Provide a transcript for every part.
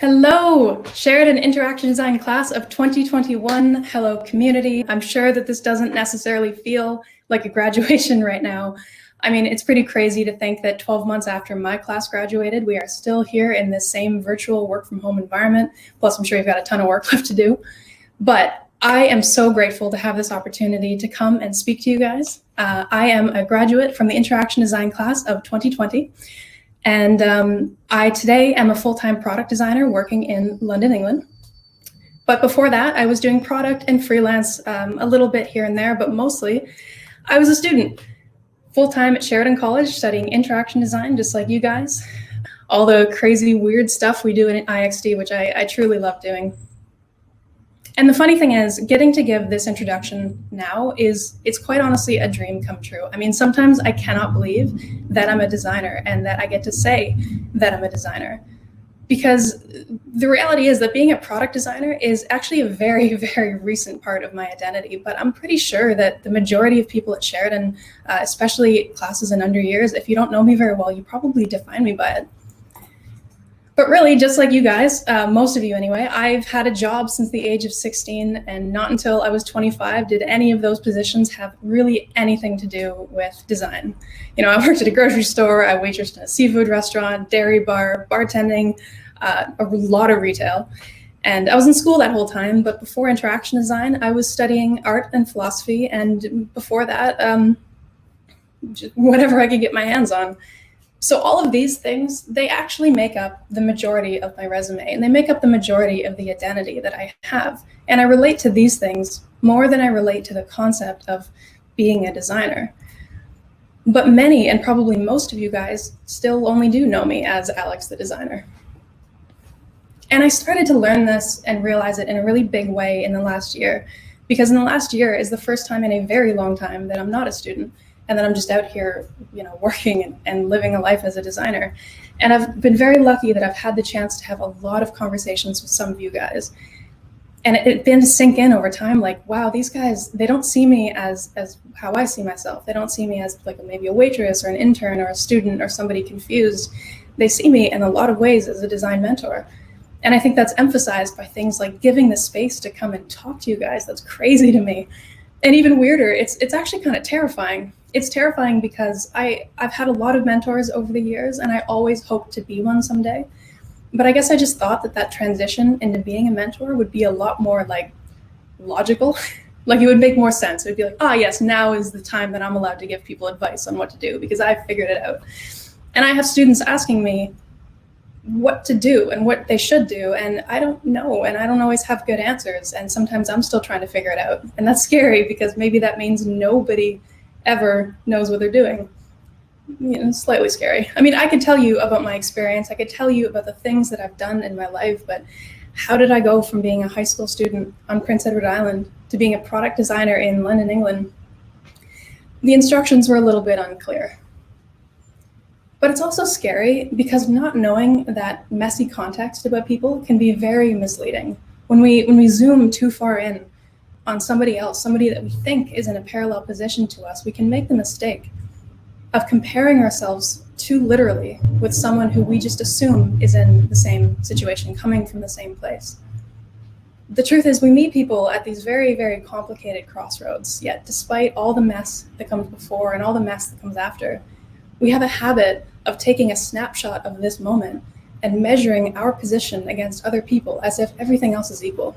Hello, Sheridan Interaction Design class of 2021. Hello, community. I'm sure that this doesn't necessarily feel like a graduation right now. I mean, it's pretty crazy to think that 12 months after my class graduated, we are still here in this same virtual work from home environment. Plus, I'm sure you've got a ton of work left to do. But I am so grateful to have this opportunity to come and speak to you guys. I am a graduate from the Interaction Design class of 2020. And I today am a full-time product designer working in London, England. But before that, I was doing product and freelance a little bit here and there, but mostly I was a student full-time at Sheridan College studying interaction design, just like you guys. All the crazy, weird stuff we do in IXD, which I truly love doing. And the funny thing is, getting to give this introduction now it's quite honestly a dream come true. I mean, sometimes I cannot believe that I'm a designer and that I get to say that I'm a designer. Because the reality is that being a product designer is actually a very, very recent part of my identity. But I'm pretty sure that the majority of people at Sheridan, especially classes and under years, if you don't know me very well, you probably define me by it. But really, just like you guys, most of you anyway, I've had a job since the age of 16, and not until I was 25 did any of those positions have really anything to do with design. You know, I worked at a grocery store, I waitressed in a seafood restaurant, dairy bar, bartending, a lot of retail. And I was in school that whole time, but before interaction design, I was studying art and philosophy, and before that, just whatever I could get my hands on. So all of these things, they actually make up the majority of my resume, and they make up the majority of the identity that I have. And I relate to these things more than I relate to the concept of being a designer. But many, and probably most of you guys, still only do know me as Alex the designer. And I started to learn this and realize it in a really big way in the last year, because in the last year is the first time in a very long time that I'm not a student, and then I'm just out here, you know, working and living a life as a designer. And I've been very lucky that I've had the chance to have a lot of conversations with some of you guys. And it's been to sink in over time, like, wow, these guys, they don't see me as how I see myself. They don't see me as like maybe a waitress or an intern or a student or somebody confused. They see me in a lot of ways as a design mentor. And I think that's emphasized by things like giving the space to come and talk to you guys. That's crazy to me. And even weirder, it's actually kind of terrifying. It's terrifying because I've had a lot of mentors over the years, and I always hoped to be one someday. But I guess I just thought that transition into being a mentor would be a lot more like logical. Like it would make more sense. It would be like, ah, yes, now is the time that I'm allowed to give people advice on what to do because I've figured it out. And I have students asking me what to do and what they should do, and I don't know, and I don't always have good answers, and sometimes I'm still trying to figure it out. And that's scary because maybe that means nobody ever knows what they're doing. You know, slightly scary. I mean, I could tell you about my experience, I could tell you about the things that I've done in my life, but how did I go from being a high school student on Prince Edward Island to being a product designer in London, England? The instructions were a little bit unclear. But it's also scary because not knowing that messy context about people can be very misleading. When we zoom too far in on somebody else, somebody that we think is in a parallel position to us, we can make the mistake of comparing ourselves too literally with someone who we just assume is in the same situation, coming from the same place. The truth is we meet people at these very, very complicated crossroads, yet despite all the mess that comes before and all the mess that comes after, we have a habit of taking a snapshot of this moment and measuring our position against other people as if everything else is equal.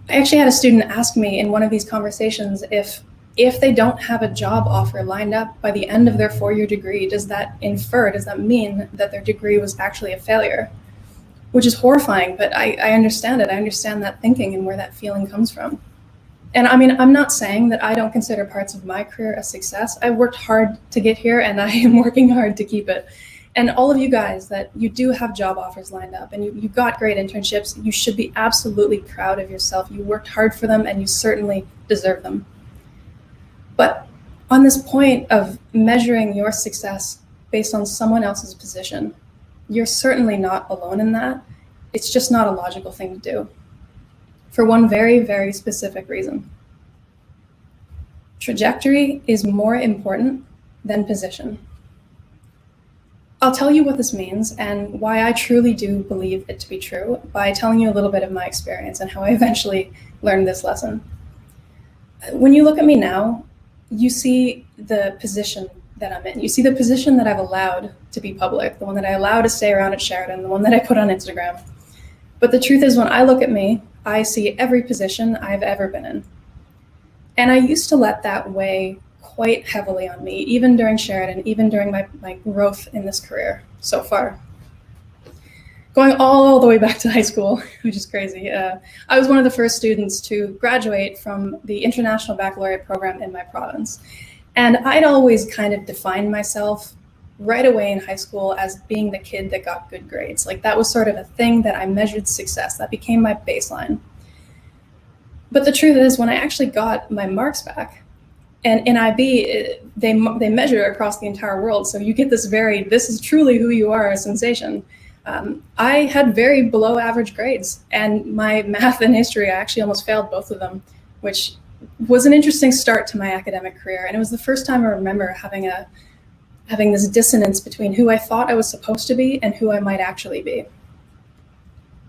I actually had a student ask me in one of these conversations if they don't have a job offer lined up by the end of their 4-year degree, does that mean that their degree was actually a failure? Which is horrifying, but I understand it. I understand that thinking and where that feeling comes from. And I mean, I'm not saying that I don't consider parts of my career a success. I worked hard to get here and I am working hard to keep it. And all of you guys that you do have job offers lined up and you got great internships, you should be absolutely proud of yourself. You worked hard for them and you certainly deserve them. But on this point of measuring your success based on someone else's position, you're certainly not alone in that. It's just not a logical thing to do. For one very, very specific reason. Trajectory is more important than position. I'll tell you what this means and why I truly do believe it to be true by telling you a little bit of my experience and how I eventually learned this lesson. When you look at me now, you see the position that I'm in. You see the position that I've allowed to be public, the one that I allow to stay around at Sheridan, the one that I put on Instagram. But the truth is, when I look at me, I see every position I've ever been in. And I used to let that weigh quite heavily on me, even during Sheridan, even during my growth in this career so far. Going all the way back to high school, which is crazy. I was one of the first students to graduate from the International Baccalaureate program in my province. And I'd always kind of defined myself right away in high school as being the kid that got good grades. Like that was sort of a thing that I measured success. That became my baseline. But the truth is, when I actually got my marks back, and in IB, they measure across the entire world. So you get this is truly who you are sensation. I had very below average grades, and my math and history, I actually almost failed both of them, which was an interesting start to my academic career. And it was the first time I remember having this dissonance between who I thought I was supposed to be and who I might actually be.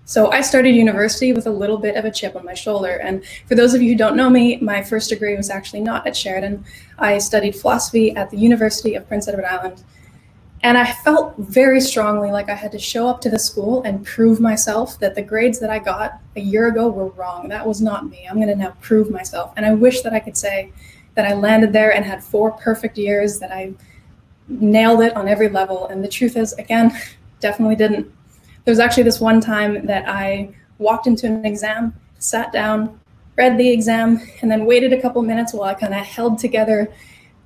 So I started university with a little bit of a chip on my shoulder. And for those of you who don't know me, my first degree was actually not at Sheridan. I studied philosophy at the University of Prince Edward Island. And I felt very strongly like I had to show up to the school and prove myself that the grades that I got a year ago were wrong. That was not me. I'm gonna now prove myself. And I wish that I could say that I landed there and had 4 perfect years, that I nailed it on every level. And the truth is, again, definitely didn't. There was actually this one time that I walked into an exam, sat down, read the exam, and then waited a couple minutes while I kind of held together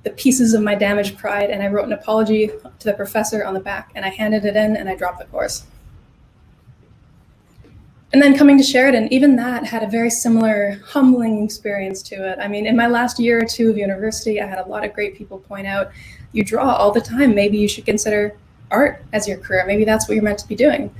the pieces of my damaged pride, and I wrote an apology to the professor on the back, and I handed it in, and I dropped the course. And then coming to Sheridan, even that had a very similar humbling experience to it. I mean, in my last year or two of university, I had a lot of great people point out, you draw all the time, maybe you should consider art as your career. Maybe that's what you're meant to be doing.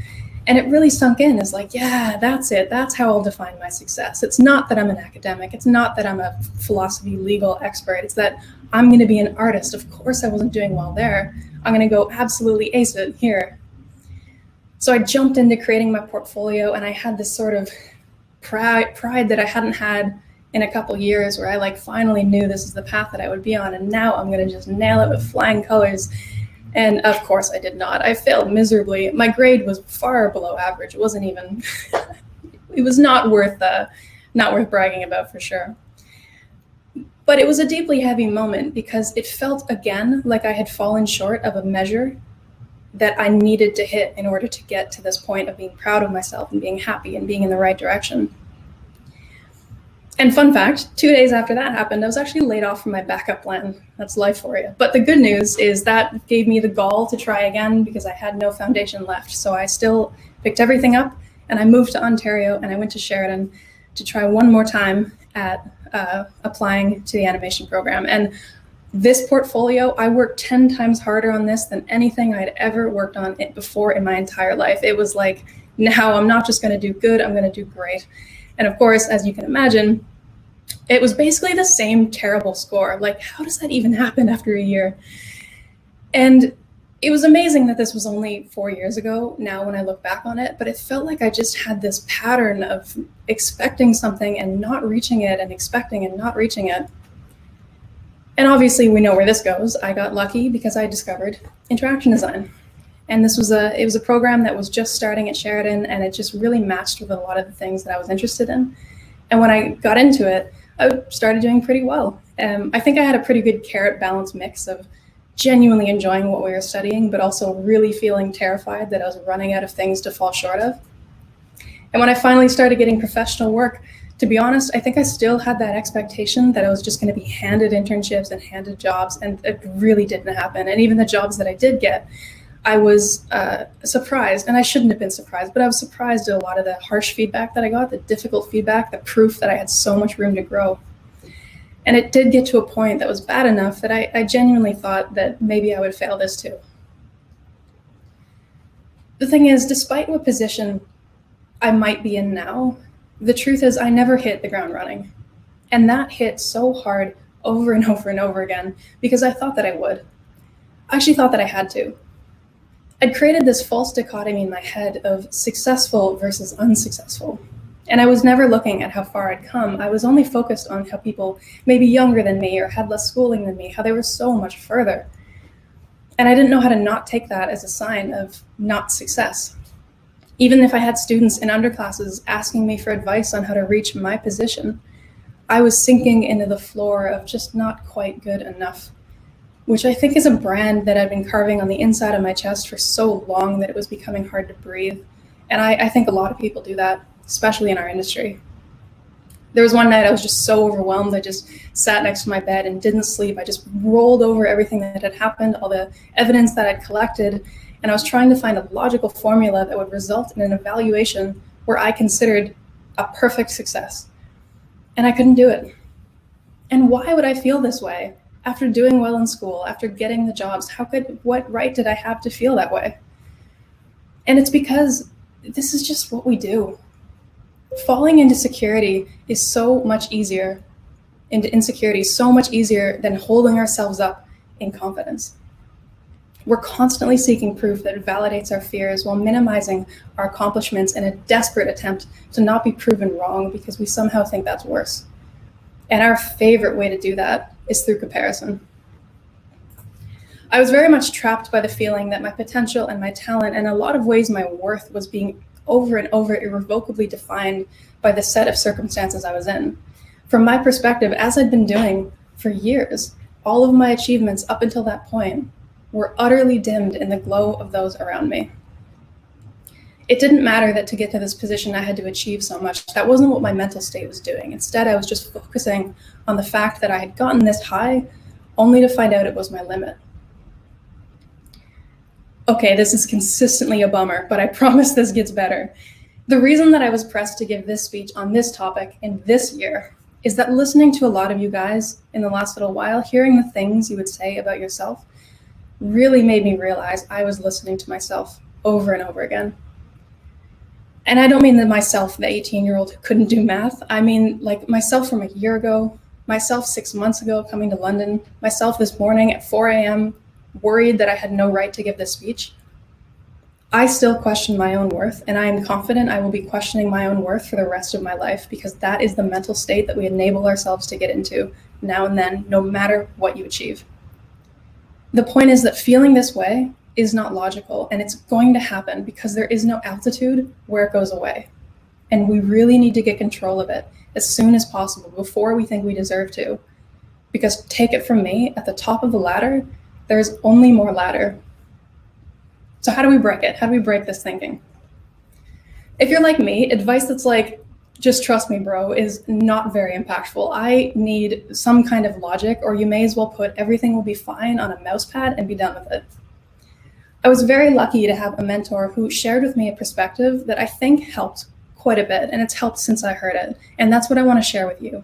And it really sunk in as like, yeah, that's it. That's how I'll define my success. It's not that I'm an academic. It's not that I'm a philosophy legal expert. It's that I'm going to be an artist. Of course, I wasn't doing well there. I'm going to go absolutely ace it here. So I jumped into creating my portfolio, and I had this sort of pride that I hadn't had in a couple years, where I like finally knew this is the path that I would be on. And now I'm going to just nail it with flying colors. And of course I did not. I failed miserably. My grade was far below average. It wasn't even, it was not worth bragging about for sure. But it was a deeply heavy moment because it felt again like I had fallen short of a measure that I needed to hit in order to get to this point of being proud of myself and being happy and being in the right direction. And fun fact, 2 days after that happened, I was actually laid off from my backup plan. That's life for you. But the good news is that gave me the gall to try again because I had no foundation left. So I still picked everything up, and I moved to Ontario, and I went to Sheridan to try one more time at applying to the animation program. And this portfolio, I worked 10 times harder on this than anything I'd ever worked on it before in my entire life. It was like, now I'm not just going to do good, I'm going to do great. And of course, as you can imagine, it was basically the same terrible score. Like, how does that even happen after a year? And it was amazing that this was only 4 years ago now when I look back on it, but it felt like I just had this pattern of expecting something and not reaching it, and expecting and not reaching it. And obviously we know where this goes. I got lucky because I discovered interaction design. And it was a program that was just starting at Sheridan, and it just really matched with a lot of the things that I was interested in. And when I got into it, I started doing pretty well. I think I had a pretty good carrot balance mix of genuinely enjoying what we were studying, but also really feeling terrified that I was running out of things to fall short of. And when I finally started getting professional work, to be honest, I think I still had that expectation that I was just going to be handed internships and handed jobs, and it really didn't happen. And even the jobs that I did get, I was surprised, and I shouldn't have been surprised, but I was surprised at a lot of the harsh feedback that I got, the difficult feedback, the proof that I had so much room to grow. And it did get to a point that was bad enough that I genuinely thought that maybe I would fail this too. The thing is, despite what position I might be in now, the truth is I never hit the ground running. And that hit so hard over and over and over again because I thought that I would. I actually thought that I had to. I'd created this false dichotomy in my head of successful versus unsuccessful. And I was never looking at how far I'd come. I was only focused on how people maybe younger than me or had less schooling than me, how they were so much further. And I didn't know how to not take that as a sign of not success. Even if I had students in underclasses asking me for advice on how to reach my position, I was sinking into the floor of just not quite good enough, which I think is a brand that I've been carving on the inside of my chest for so long that it was becoming hard to breathe. And I think a lot of people do that, especially in our industry. There was one night I was just so overwhelmed, I just sat next to my bed and didn't sleep. I just rolled over everything that had happened, all the evidence that I'd collected, and I was trying to find a logical formula that would result in an evaluation where I considered a perfect success. And I couldn't do it. And why would I feel this way? After doing well in school, after getting the jobs, what right did I have to feel that way? And it's because this is just what we do. Falling into security is so much easier, into insecurity is so much easier than holding ourselves up in confidence. We're constantly seeking proof that validates our fears while minimizing our accomplishments in a desperate attempt to not be proven wrong because we somehow think that's worse. And our favorite way to do that is through comparison. I was very much trapped by the feeling that my potential and my talent, and in a lot of ways my worth, was being over and over irrevocably defined by the set of circumstances I was in. From my perspective, as I'd been doing for years, all of my achievements up until that point were utterly dimmed in the glow of those around me. It didn't matter that to get to this position I had to achieve so much. That wasn't what my mental state was doing. Instead, I was just focusing on the fact that I had gotten this high only to find out it was my limit. Okay, this is consistently a bummer, but I promise this gets better. The reason that I was pressed to give this speech on this topic in this year is that listening to a lot of you guys in the last little while, hearing the things you would say about yourself, really made me realize I was listening to myself over and over again. And I don't mean that myself, the 18-year-old who couldn't do math. I mean like myself from a year ago, myself 6 months ago coming to London, myself this morning at 4 a.m., worried that I had no right to give this speech. I still question my own worth, and I am confident I will be questioning my own worth for the rest of my life, because that is the mental state that we enable ourselves to get into now and then, no matter what you achieve. The point is that feeling this way is not logical, and it's going to happen because there is no altitude where it goes away. And we really need to get control of it as soon as possible before we think we deserve to. Because take it from me, at the top of the ladder, there's only more ladder. So how do we break it? How do we break this thinking? If you're like me, advice that's like, just trust me, bro, is not very impactful. I need some kind of logic, or you may as well put everything will be fine on a mouse pad and be done with it. I was very lucky to have a mentor who shared with me a perspective that I think helped quite a bit, and it's helped since I heard it. And that's what I want to share with you.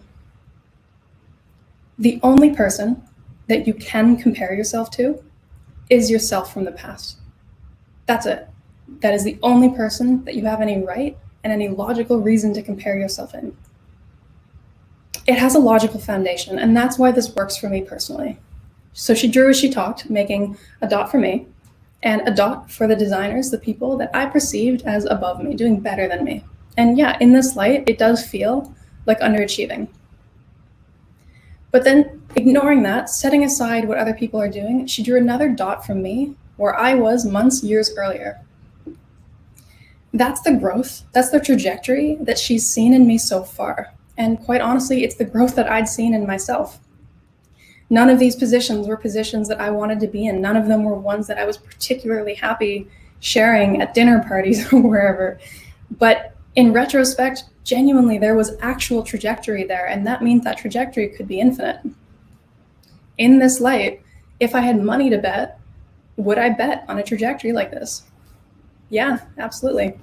The only person that you can compare yourself to is yourself from the past. That's it. That is the only person that you have any right and any logical reason to compare yourself in. It has a logical foundation, and that's why this works for me personally. So she drew as she talked, making a dot for me and a dot for the designers, the people that I perceived as above me, doing better than me. And yeah, in this light, it does feel like underachieving. But then ignoring that, setting aside what other people are doing, she drew another dot from me where I was months, years earlier. That's the growth, that's the trajectory that she's seen in me so far. And quite honestly, it's the growth that I'd seen in myself. None of these positions were positions that I wanted to be in. None of them were ones that I was particularly happy sharing at dinner parties or wherever. But in retrospect, genuinely, there was actual trajectory there, and that means that trajectory could be infinite. In this light, if I had money to bet, would I bet on a trajectory like this? Yeah, absolutely.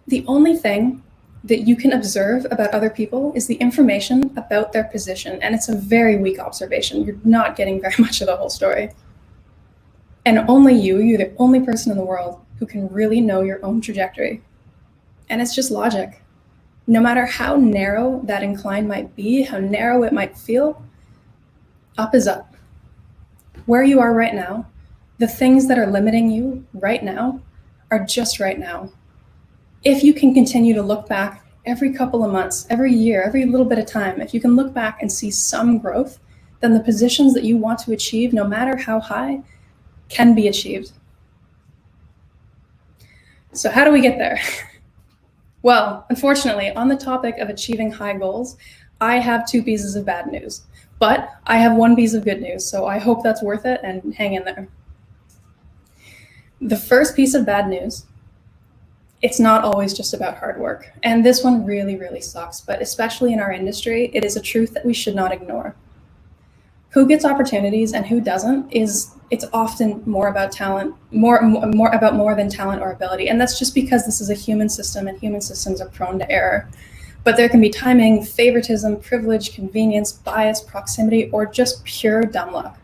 The only thing that you can observe about other people is the information about their position, and it's a very weak observation. You're not getting very much of the whole story. And only you're the only person in the world who can really know your own trajectory. And it's just logic. No matter how narrow that incline might be, how narrow it might feel, up is up. Where you are right now, The things that are limiting you right now are just right now. If you can continue to look back every couple of months, every year, every little bit of time, if you can look back and see some growth, then the positions that you want to achieve, no matter how high, can be achieved. So how do we get there? Well, unfortunately, on the topic of achieving high goals, I have 2 pieces of bad news, but I have 1 piece of good news, so I hope that's worth it, and hang in there. The first piece of bad news, it's not always just about hard work. And this one really, really sucks, but especially in our industry, it is a truth that we should not ignore. Who gets opportunities and who doesn't it's often more about talent, more than talent or ability. And that's just because this is a human system and human systems are prone to error. But there can be timing, favoritism, privilege, convenience, bias, proximity, or just pure dumb luck.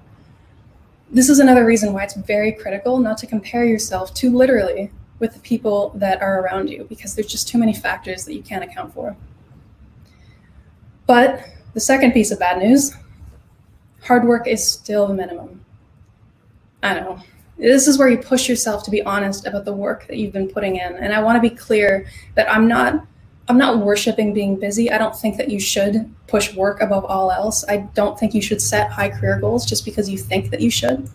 This is another reason why it's very critical not to compare yourself too literally with the people that are around you, because there's just too many factors that you can't account for. But the second piece of bad news, hard work is still the minimum. I know. This is where you push yourself to be honest about the work that you've been putting in. And I want to be clear that I'm not worshiping being busy. I don't think that you should push work above all else. I don't think you should set high career goals just because you think that you should.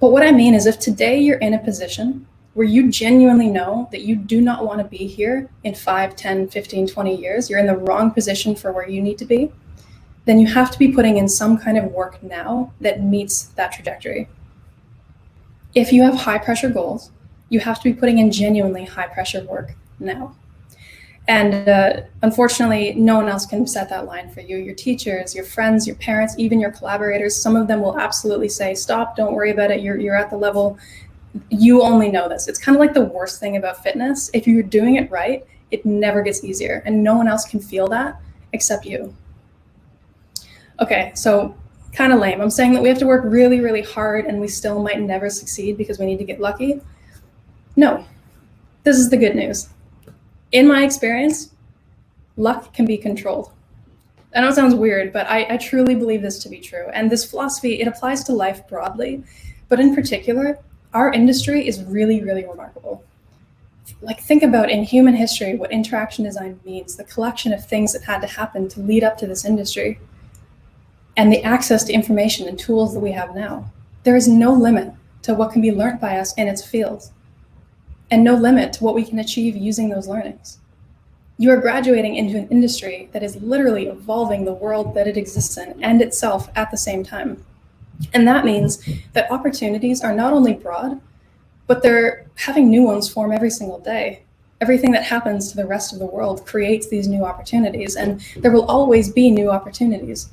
But what I mean is, if today you're in a position where you genuinely know that you do not want to be here in 5, 10, 15, 20 years, you're in the wrong position for where you need to be, then you have to be putting in some kind of work now that meets that trajectory. If you have high pressure goals, you have to be putting in genuinely high pressure work now. And unfortunately, no one else can set that line for you. Your teachers, your friends, your parents, even your collaborators, some of them will absolutely say, stop, don't worry about it, you're at the level. You only know this. It's kind of like the worst thing about fitness. If you're doing it right, it never gets easier, and no one else can feel that except you. Okay, so kind of lame. I'm saying that we have to work really, really hard and we still might never succeed because we need to get lucky. No, this is the good news. In my experience, luck can be controlled. I know it sounds weird, but I truly believe this to be true. And this philosophy, it applies to life broadly, but in particular, our industry is really, really remarkable. Like, think about in human history what interaction design means, the collection of things that had to happen to lead up to this industry, and the access to information and tools that we have now. There is no limit to what can be learned by us in its fields, and no limit to what we can achieve using those learnings. You are graduating into an industry that is literally evolving the world that it exists in and itself at the same time. And that means that opportunities are not only broad, but they're having new ones form every single day. Everything that happens to the rest of the world creates these new opportunities, and there will always be new opportunities.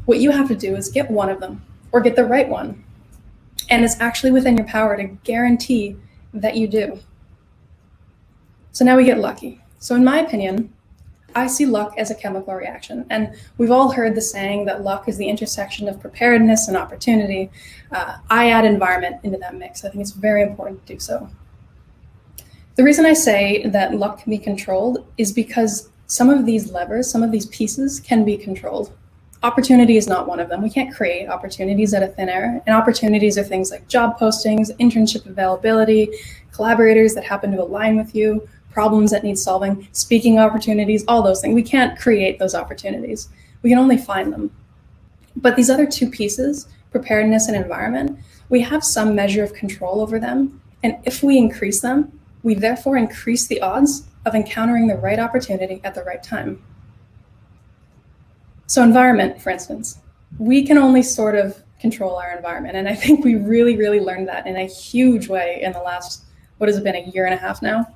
What you have to do is get one of them, or get the right one. And it's actually within your power to guarantee that you do. So now we get lucky. So in my opinion, I see luck as a chemical reaction. And we've all heard the saying that luck is the intersection of preparedness and opportunity. I add environment into that mix. I think it's very important to do so. The reason I say that luck can be controlled is because some of these levers, some of these pieces can be controlled. Opportunity is not one of them. We can't create opportunities out of thin air. And opportunities are things like job postings, internship availability, collaborators that happen to align with you, problems that need solving, speaking opportunities, all those things. We can't create those opportunities. We can only find them. But these other 2 pieces, preparedness and environment, we have some measure of control over them. And if we increase them, we therefore increase the odds of encountering the right opportunity at the right time. So environment, for instance, we can only sort of control our environment. And I think we really, really learned that in a huge way in the last, what has it been, a year and a half now?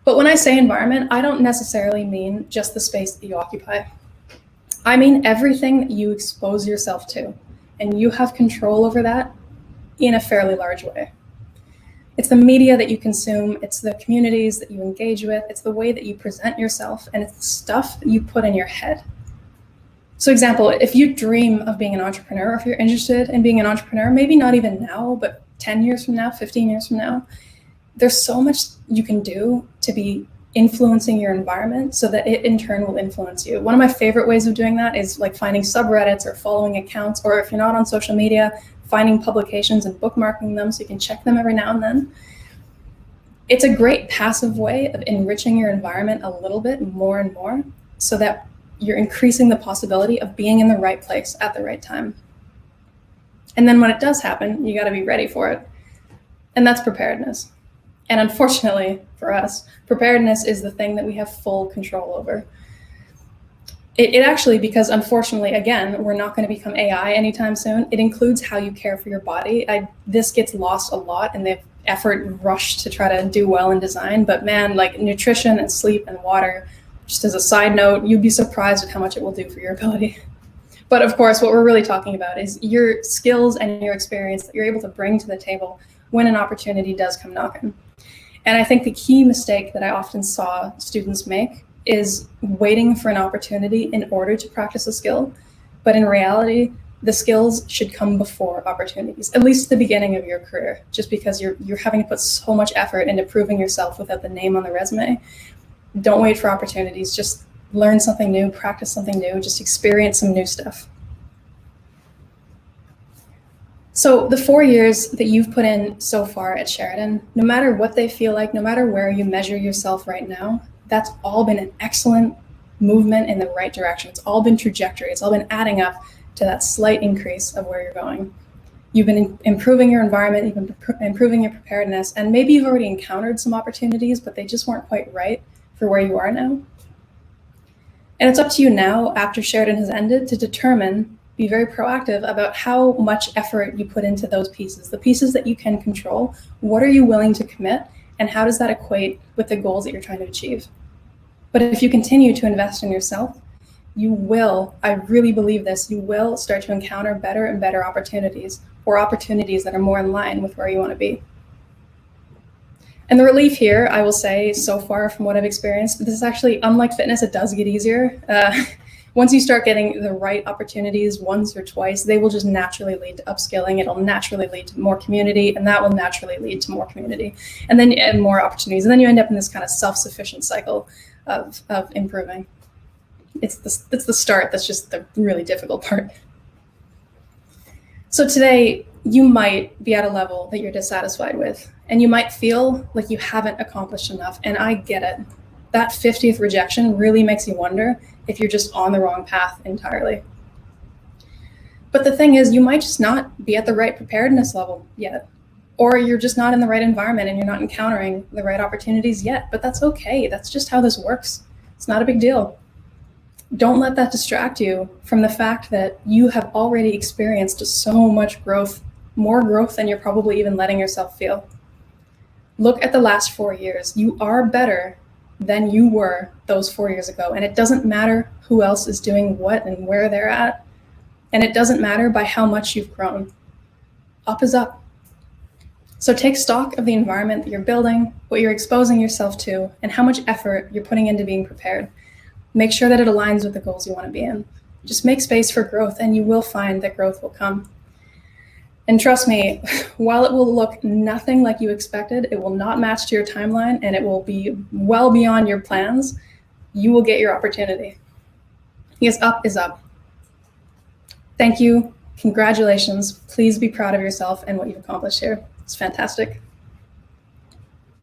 But when I say environment, I don't necessarily mean just the space that you occupy. I mean everything that you expose yourself to, and you have control over that in a fairly large way. It's the media that you consume, it's the communities that you engage with, it's the way that you present yourself, and it's the stuff that you put in your head. So example, if you dream of being an entrepreneur, or if you're interested in being an entrepreneur, maybe not even now, but 10 years from now, 15 years from now, there's so much you can do to be influencing your environment so that it in turn will influence you. One of my favorite ways of doing that is like finding subreddits or following accounts, or if you're not on social media, finding publications and bookmarking them so you can check them every now and then. It's a great passive way of enriching your environment a little bit more and more so that you're increasing the possibility of being in the right place at the right time. And then when it does happen, you got to be ready for it. And that's preparedness. And unfortunately for us, preparedness is the thing that we have full control over. It actually, because unfortunately, again, we're not going to become AI anytime soon, it includes how you care for your body. This gets lost a lot in the effort rushed to try to do well in design. But man, like nutrition and sleep and water, just as a side note, you'd be surprised at how much it will do for your ability. But of course, what we're really talking about is your skills and your experience that you're able to bring to the table when an opportunity does come knocking. And I think the key mistake that I often saw students make is waiting for an opportunity in order to practice a skill. But in reality, the skills should come before opportunities, at least at the beginning of your career, just because you're having to put so much effort into proving yourself without the name on the resume. Don't wait for opportunities, just learn something new, practice something new, just experience some new stuff. So the 4 years that you've put in so far at Sheridan, no matter what they feel like, no matter where you measure yourself right now, that's all been an excellent movement in the right direction. It's all been trajectory. It's all been adding up to that slight increase of where you're going. You've been improving your environment, you've been improving your preparedness, and maybe you've already encountered some opportunities, but they just weren't quite right for where you are now. And it's up to you now, after Sheridan has ended, to determine, be very proactive about how much effort you put into those pieces, the pieces that you can control. What are you willing to commit, and how does that equate with the goals that you're trying to achieve? But if you continue to invest in yourself, you will, I really believe this, you will start to encounter better and better opportunities, or opportunities that are more in line with where you want to be. And the relief here, I will say, so far from what I've experienced, this is actually, unlike fitness, it does get easier. Once you start getting the right opportunities once or twice, they will just naturally lead to upskilling. It'll naturally lead to more community, and that will naturally lead to more community, and then more opportunities. And then you end up in this kind of self-sufficient cycle of improving. It's the start that's just the really difficult part. So today, you might be at a level that you're dissatisfied with, and you might feel like you haven't accomplished enough, and I get it. That 50th rejection really makes you wonder if you're just on the wrong path entirely. But the thing is, you might just not be at the right preparedness level yet, or you're just not in the right environment and you're not encountering the right opportunities yet, but that's okay. That's just how this works. It's not a big deal. Don't let that distract you from the fact that you have already experienced so much growth, more growth than you're probably even letting yourself feel. Look at the last 4 years. You are better than you were those 4 years ago. And it doesn't matter who else is doing what and where they're at. And it doesn't matter by how much you've grown. Up is up. So take stock of the environment that you're building, what you're exposing yourself to, and how much effort you're putting into being prepared. Make sure that it aligns with the goals you want to be in. Just make space for growth, and you will find that growth will come. And trust me, while it will look nothing like you expected, it will not match to your timeline, and it will be well beyond your plans. You will get your opportunity. Because up is up. Thank you. Congratulations. Please be proud of yourself and what you've accomplished here. It's fantastic.